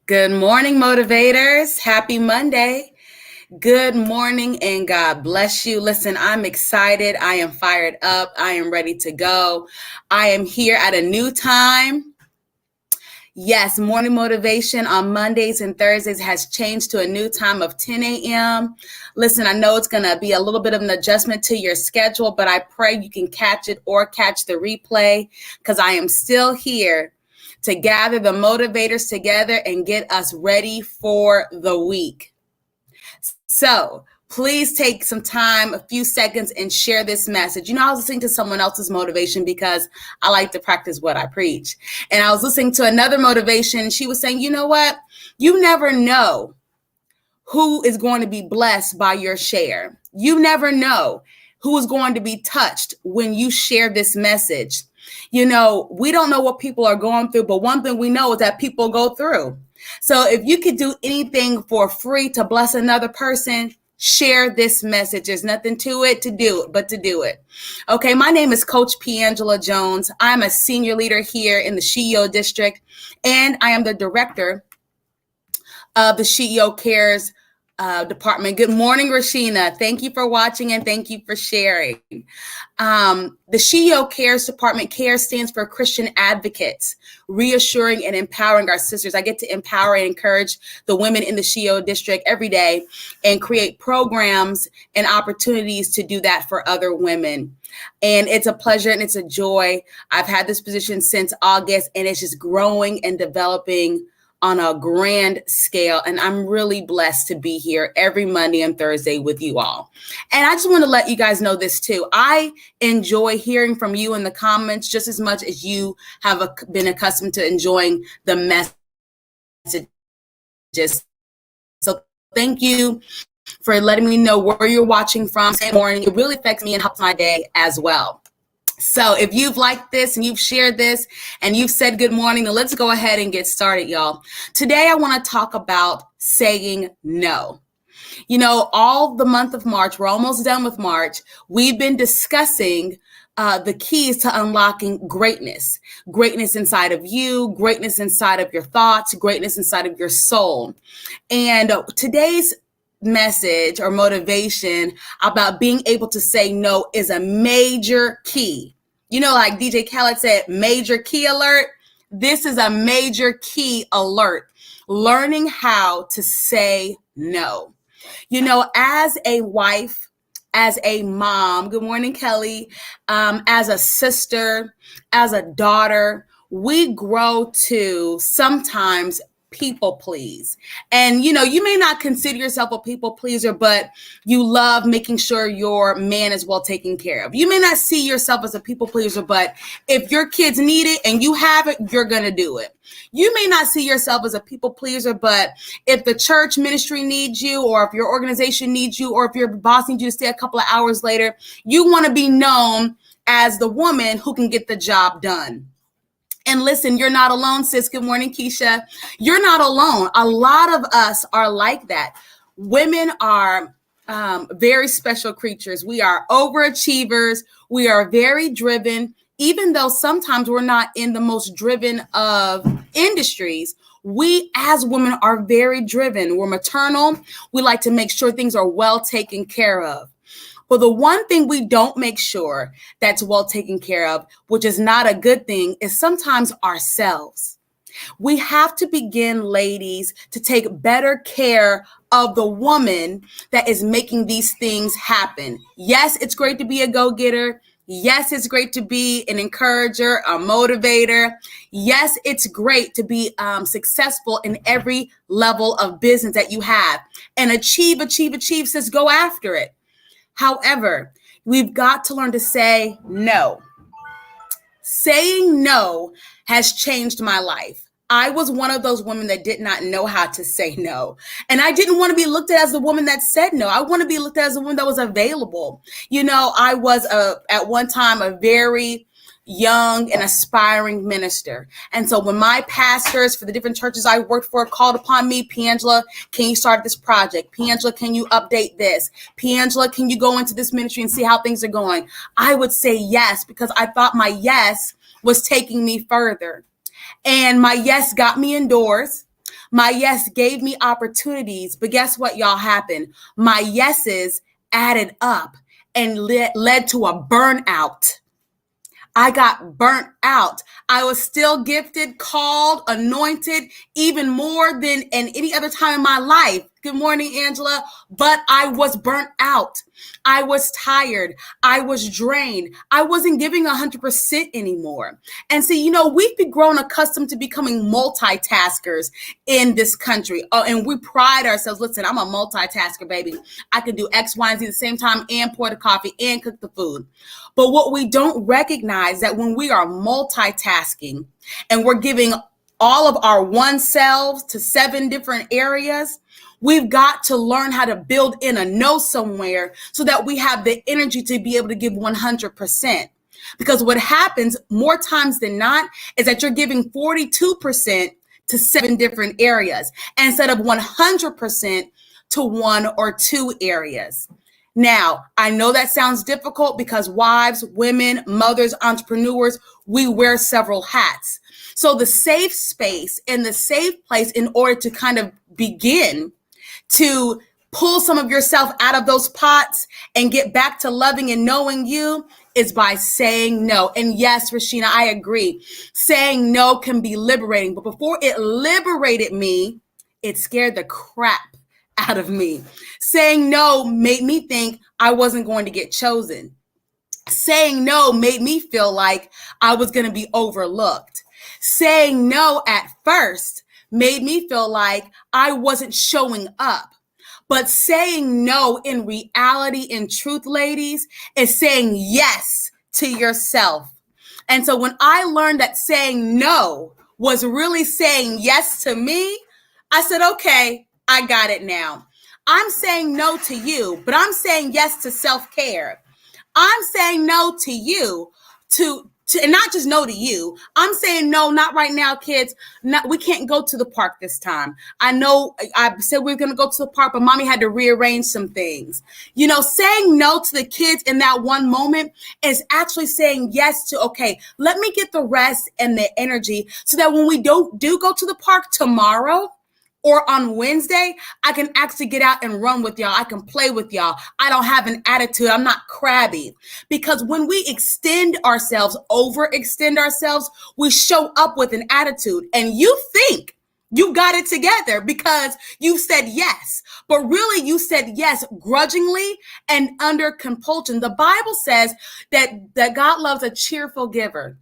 Good morning, motivators. Happy Monday. Good morning and God bless you. Listen, I'm excited. I am fired up. I am ready to go. I am here at a new time. Yes, morning motivation on Mondays and Thursdays has changed to a new time of 10 a.m. Listen, I know it's going to be a little bit of an adjustment to your schedule, but I pray you can catch it or catch the replay because I am still here to gather the motivators together and get us ready for the week. So please take some time, a few seconds, and share this message. I was listening to someone else's motivation because I like to practice what I preach. And I was listening to another motivation. She was saying, you know what? You never know who is going to be blessed by your share. You never know who is going to be touched when you share this message. We don't know what people are going through, but one thing we know is that people go through. So if you could do anything for free to bless another person, share this message. There's nothing to it to do but to do it. Okay, my name is Coach Piangela Jones. I'm a senior leader here in the CEO district, and I am the director of the CEO Cares department. Good morning, Rashina. Thank you for watching and thank you for sharing. The CEO Cares department, CARE stands for Christian Advocates, reassuring and empowering our sisters. I get to empower and encourage the women in the CEO district every day and create programs and opportunities to do that for other women. And it's a pleasure and it's a joy. I've had this position since August and it's just growing and developing on a grand scale. And I'm really blessed to be here every Monday and Thursday with you all. And I just want to let you guys know this too. I enjoy hearing from you in the comments just as much as you have been accustomed to enjoying the messages. So thank you for letting me know where you're watching from this morning. It really affects me and helps my day as well. So if you've liked this and you've shared this and you've said good morning, then let's go ahead and get started, y'all. Today, I want to talk about saying no. All the month of March, we're almost done with March. We've been discussing the keys to unlocking greatness inside of you, greatness inside of your thoughts, greatness inside of your soul. And today's message or motivation about being able to say no is a major key. Like DJ Khaled said, major key alert. This is a major key alert. Learning how to say no. As a wife, as a mom, good morning, Kelly, as a sister, as a daughter, we grow to sometimes people please. And, you may not consider yourself a people pleaser, but you love making sure your man is well taken care of. You may not see yourself as a people pleaser, but if your kids need it and you have it, you're going to do it. You may not see yourself as a people pleaser, but if the church ministry needs you, or if your organization needs you, or if your boss needs you to stay a couple of hours later, you want to be known as the woman who can get the job done. And listen, you're not alone, sis. Good morning, Keisha. You're not alone. A lot of us are like that. Women are very special creatures. We are overachievers. We are very driven, even though sometimes we're not in the most driven of industries. We as women are very driven. We're maternal. We like to make sure things are well taken care of. Well, the one thing we don't make sure that's well taken care of, which is not a good thing, is sometimes ourselves. We have to begin, ladies, to take better care of the woman that is making these things happen. Yes, it's great to be a go-getter. Yes, it's great to be an encourager, a motivator. Yes, it's great to be successful in every level of business that you have. And achieve, says go after it. However, we've got to learn to say no. Saying no has changed my life. I was one of those women that did not know how to say no. And I didn't want to be looked at as the woman that said no. I want to be looked at as the woman that was available. I was at one time a very young and aspiring minister. And so when my pastors for the different churches I worked for called upon me, Piangela, can you start this project? Piangela, can you update this? Piangela, can you go into this ministry and see how things are going? I would say yes, because I thought my yes was taking me further. And my yes got me indoors. My yes gave me opportunities, but guess what, y'all, happened? My yeses added up and led to a burnout. I got burnt out. I was still gifted, called, anointed, even more than in any other time in my life. Good morning, Angela. But I was burnt out. I was tired. I was drained. I wasn't giving 100% anymore. And see, we've grown accustomed to becoming multitaskers in this country. Oh, and we pride ourselves. Listen, I'm a multitasker, baby. I can do X, Y, and Z at the same time and pour the coffee and cook the food. But what we don't recognize that when we are multitasking and we're giving all of our one selves to 7 different areas, we've got to learn how to build in a no somewhere so that we have the energy to be able to give 100%. Because what happens more times than not is that you're giving 42% to 7 different areas instead of 100% to 1 or 2 areas. Now, I know that sounds difficult because wives, women, mothers, entrepreneurs, we wear several hats. So the safe space and the safe place in order to kind of begin to pull some of yourself out of those pots and get back to loving and knowing you is by saying no. And yes, Rashina, I agree. Saying no can be liberating, but before it liberated me, it scared the crap out of me. Saying no made me think I wasn't going to get chosen. Saying no made me feel like I was going to be overlooked. Saying no at first made me feel like I wasn't showing up. But saying no in reality, in truth, ladies, is saying yes to yourself. And so when I learned that saying no was really saying yes to me, I said, okay, I got it now. I'm saying no to you, but I'm saying yes to self-care. I'm saying no to you and not just no to you. I'm saying no, not right now, kids. We can't go to the park this time. I know I said we were going to go to the park, but mommy had to rearrange some things. Saying no to the kids in that one moment is actually saying yes to, okay, let me get the rest and the energy so that when we do go to the park tomorrow, or on Wednesday, I can actually get out and run with y'all. I can play with y'all. I don't have an attitude. I'm not crabby. Because when we overextend ourselves, we show up with an attitude. And you think you got it together because you said yes. But really, you said yes grudgingly and under compulsion. The Bible says that God loves a cheerful giver.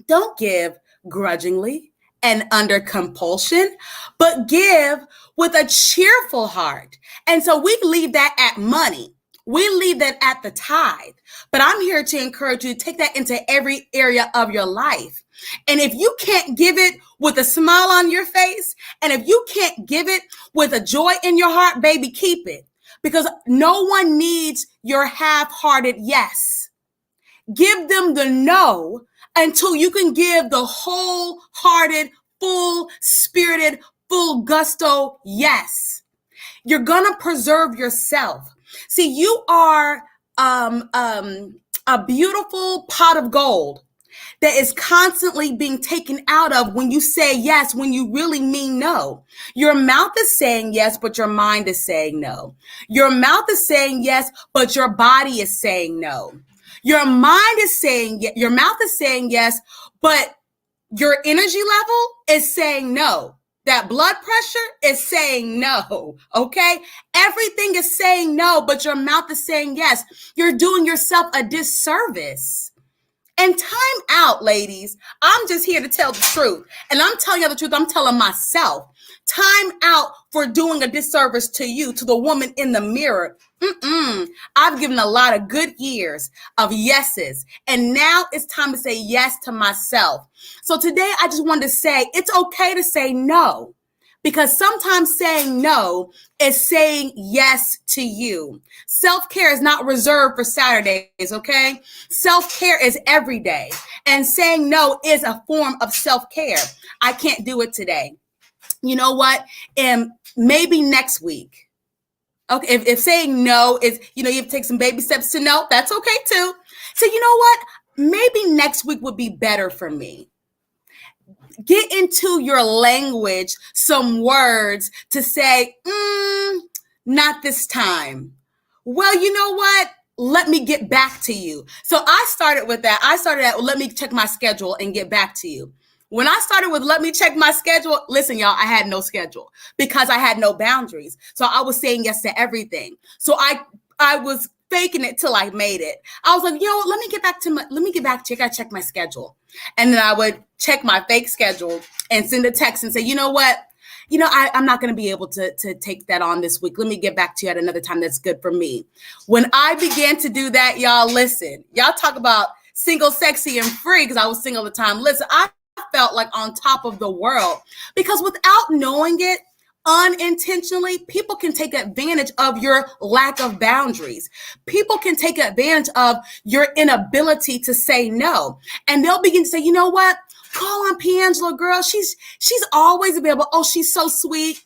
Don't give grudgingly and under compulsion, but give with a cheerful heart. And so we leave that at money. We leave that at the tithe. But I'm here to encourage you to take that into every area of your life. And if you can't give it with a smile on your face, and if you can't give it with a joy in your heart, baby, keep it. Because no one needs your half-hearted yes. Give them the no until you can give the wholehearted, full-spirited, full gusto yes. You're going to preserve yourself. See, you are a beautiful pot of gold that is constantly being taken out of when you say yes, when you really mean no. Your mouth is saying yes, but your mind is saying no. Your mouth is saying yes, but your body is saying no. Your mind is saying yes, your mouth is saying yes, but your energy level is saying no. That blood pressure is saying no, okay? Everything is saying no, but your mouth is saying yes. You're doing yourself a disservice. And time out, ladies. I'm just here to tell the truth. And I'm telling you the truth. I'm telling myself. Time out for doing a disservice to you, to the woman in the mirror. I've given a lot of good years of yeses. And now it's time to say yes to myself. So today I just wanted to say it's okay to say no. Because sometimes saying no is saying yes to you. Self-care is not reserved for Saturdays, okay? Self-care is every day. And saying no is a form of self-care. I can't do it today. You know what? Maybe next week. Okay, if saying no is, you have to take some baby steps to no, that's okay too. So you know what? Maybe next week would be better for me. get into your language some words to say, not this time. Well, you know what? Let me get back to you. So I started with that. I started at, let me check my schedule and get back to you. When I started with let me check my schedule, listen, y'all, I had no schedule because I had no boundaries. So I was saying yes to everything. So I was faking it till I made it. I was like, let me get back to I gotta check my schedule. And then I would check my fake schedule and send a text and say, you know what? I'm not going to be able to take that on this week. Let me get back to you at another time that's good for me. When I began to do that, y'all, listen, y'all talk about single, sexy, and free, because I was single at the time. Listen, I felt like on top of the world because without knowing it, unintentionally, people can take advantage of your lack of boundaries. People can take advantage of your inability to say no. And they'll begin to say, you know what? Call on Piangela, girl. She's always available. Oh, she's so sweet.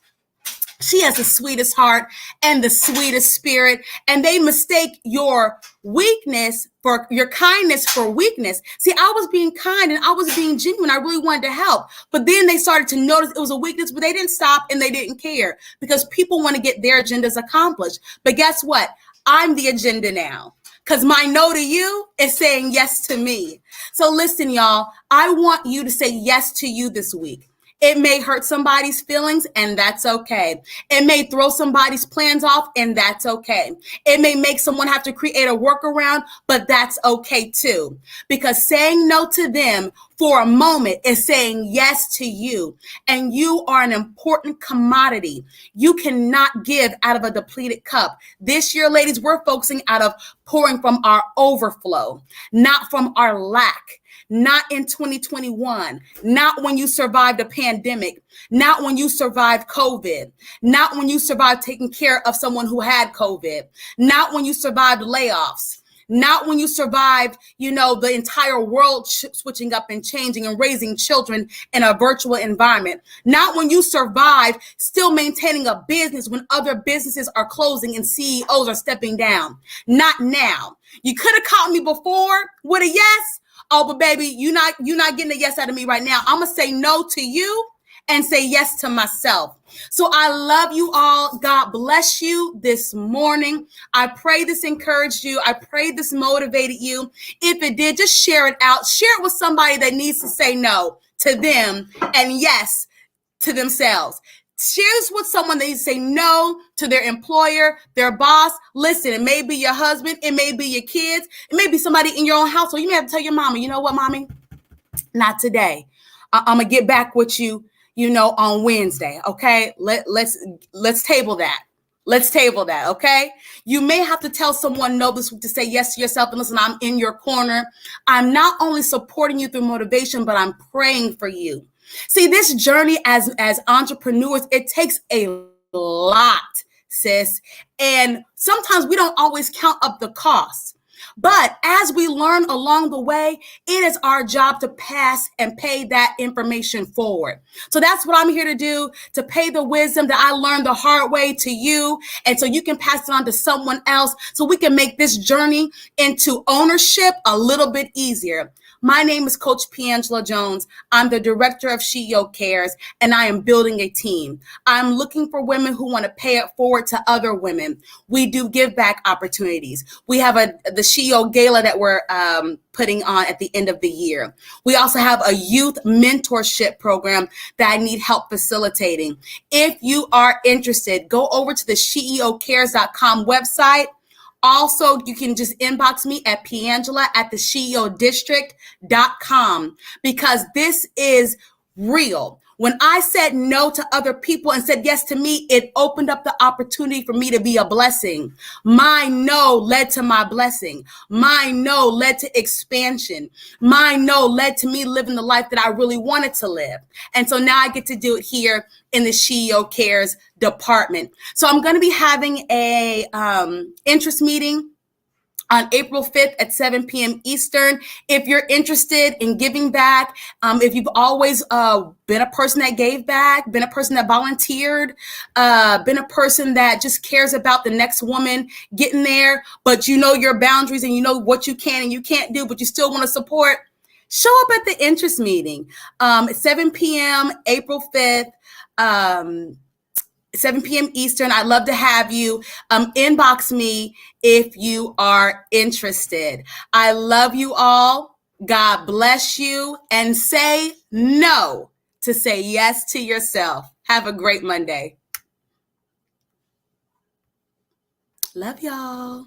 She has the sweetest heart and the sweetest spirit. And they mistake your weakness for your kindness for weakness. See, I was being kind and I was being genuine. I really wanted to help. But then they started to notice it was a weakness, but they didn't stop and they didn't care because people want to get their agendas accomplished. But guess what? I'm the agenda now. Because my no to you is saying yes to me. So listen, y'all, I want you to say yes to you this week. It may hurt somebody's feelings, and that's okay. It may throw somebody's plans off, and that's okay. It may make someone have to create a workaround, but that's okay too. Because saying no to them for a moment is saying yes to you. And you are an important commodity. You cannot give out of a depleted cup. This year, ladies, we're focusing out of pouring from our overflow, not from our lack. Not in 2021, not when you survived a pandemic, not when you survived COVID, not when you survived taking care of someone who had COVID, not when you survived layoffs, not when you survived, the entire world switching up and changing and raising children in a virtual environment, not when you survived still maintaining a business when other businesses are closing and CEOs are stepping down. Not now. You could have caught me before with a yes. Oh, but baby, you're not getting a yes out of me right now. I'm going to say no to you and say yes to myself. So I love you all. God bless you this morning. I pray this encouraged you. I pray this motivated you. If it did, just share it out. Share it with somebody that needs to say no to them and yes to themselves. Share this with someone that needs to say no to their employer, their boss. Listen, it may be your husband. It may be your kids. It may be somebody in your own household. You may have to tell your mama, you know what, mommy? Not today. I'm going to get back with you, on Wednesday. Okay. Let's table that. Let's table that. Okay. You may have to tell someone no this week to say yes to yourself. And listen, I'm in your corner. I'm not only supporting you through motivation, but I'm praying for you. See, this journey as entrepreneurs, it takes a lot, sis. And sometimes we don't always count up the costs. But as we learn along the way, it is our job to pass and pay that information forward. So that's what I'm here to do, to pay the wisdom that I learned the hard way to you. And so you can pass it on to someone else so we can make this journey into ownership a little bit easier. My name is Coach Piangela Jones. I'm the director of CEO Cares, and I am building a team. I'm looking for women who want to pay it forward to other women. We do give back opportunities. We have the CEO Gala that we're putting on at the end of the year. We also have a youth mentorship program that I need help facilitating. If you are interested, go over to the CEOcares.com website. Also, you can just inbox me at piangela@theceodistrict.com because this is real. When I said no to other people and said yes to me, it opened up the opportunity for me to be a blessing. My no led to my blessing. My no led to expansion. My no led to me living the life that I really wanted to live. And so now I get to do it here in the CEO Cares department. So I'm going to be having a interest meeting on April 5th at 7 p.m. Eastern. If you're interested in giving back, if you've always been a person that gave back, been a person that volunteered, been a person that just cares about the next woman getting there, but you know your boundaries and you know what you can and you can't do, but you still want to support, show up at the interest meeting, 7 p.m., April 5th, 7 p.m. Eastern. I'd love to have you. Inbox me if you are interested. I love you all. God bless you. And say no to say yes to yourself. Have a great Monday. Love y'all.